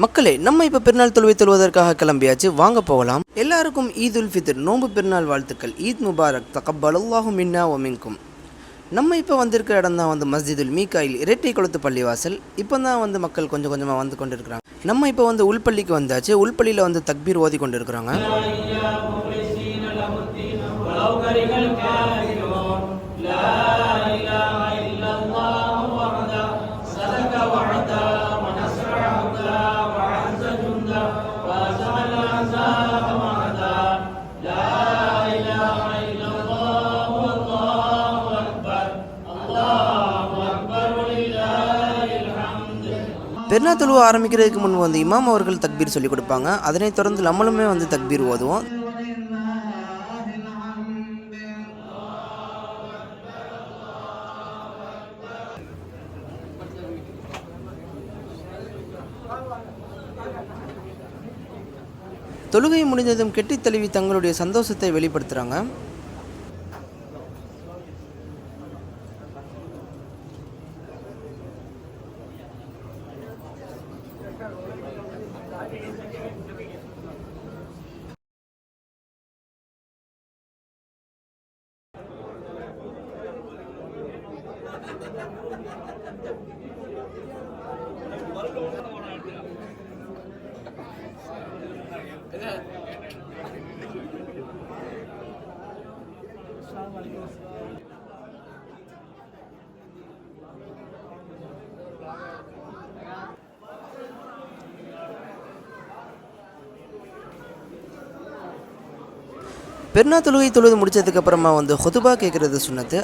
மக்களே, நம்ம இப்போ பெருநாள் தொழுவை தொழுவதற்காக கிளம்பியாச்சு. வாங்க போகலாம். எல்லாருக்கும் ஈத் உல் ஃபித்ர் நோன்பு பெருநாள் வாழ்த்துக்கள். ஈத் முபாரக், தகப்பலல்லாஹு மின்னா வ மின்கும். நம்ம இப்போ வந்திருக்கிற இடம் தான் மஸ்ஜிதுல் மீகாயில் இரட்டை குளத்து பள்ளிவாசல். இப்போ தான் மக்கள் கொஞ்சம் கொஞ்சமாக வந்து கொண்டு இருக்கிறாங்க. நம்ம இப்போ உள்பள்ளிக்கு வந்தாச்சு. உள்பள்ளியில் தக்பீர் ஓதி கொண்டு இருக்கிறாங்க. பெருநாள் தொழுவை ஆரம்பிக்கிறதுக்கு முன் இமாம் அவர்கள் தக்பீர் சொல்லிக் கொடுப்பாங்க. அதனைத் தொடர்ந்து நம்மளுமே தக்பீர் ஓதுவோம். தொழுகை முடிந்ததும் கெட்டித் தழுவி தங்களுடைய சந்தோஷத்தை வெளிப்படுத்துகிறாங்க. பெருநாள் தொழுகை தொழுது முடிச்சதுக்கு அப்புறமா ஹுதுபா கேட்குறது சுன்னத்து.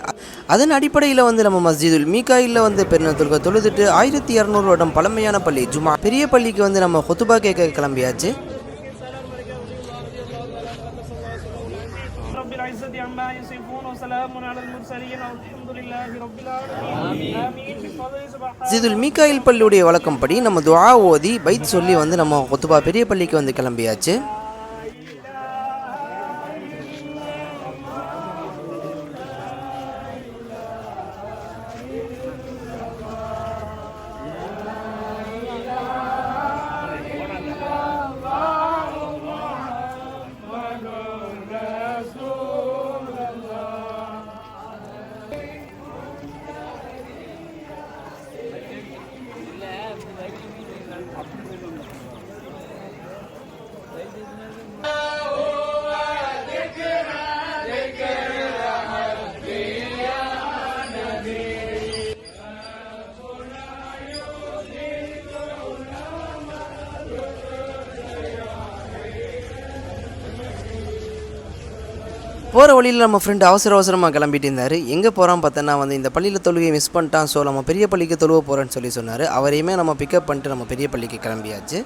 அதன் அடிப்படையில் நம்ம மஸ்ஜிதுல் மீகாயில் பெருநாள் தொழுகை தொழுதுட்டு 1200 வருடம் பழமையான பள்ளி ஜுமா பெரிய பள்ளிக்கு நம்ம ஹுதுபா கேட்க கிளம்பியாச்சு. மஸ்ஜிதுல் மீகாயில் பள்ளியுடைய வழக்கம்படி நம்ம துஆ ஓதி பைத் சொல்லி நம்ம ஹுதுபா பெரிய பள்ளிக்கு கிளம்பியாச்சு. போகிற வழியில் நம்ம ஃப்ரெண்டு அவசரமாக கிளம்பிட்டு இருந்தார். எங்கே போகிறான் பார்த்தோன்னா இந்த பள்ளியில் தொழுகையை மிஸ் பண்ணிட்டான். ஸோ நம்ம பெரிய பள்ளிக்கு தொழுவ போகிறேன்னு சொன்னார். அவரையுமே நம்ம பிக்கப் பண்ணிட்டு நம்ம பெரிய பள்ளிக்கு கிளம்பியாச்சு.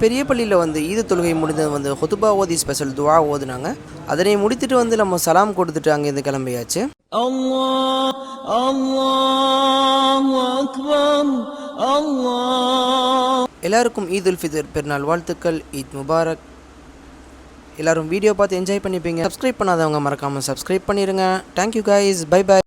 பெரிய பள்ளியில் ஈது தொழுகை முடிந்தது ஹுதுபா ஓதி ஸ்பெஷல் துஆ ஓதுனாங்க. அதனை முடித்துட்டு நம்ம சலாம் கொடுத்துட்டு அங்கேருந்து கிளம்பியாச்சு. எல்லாருக்கும் ஈத் உல் ஃபித்ர் பெருநாள் வாழ்த்துக்கள். ஈத் முபாரக். எல்லாரும் வீடியோ பார்த்து என்ஜாய் பண்ணிப்பீங்க. சப்ஸ்கிரைப் பண்ணாதவங்க மறக்காமல் சப்ஸ்கிரைப் பண்ணிடுங்க. Thank you guys. Bye by.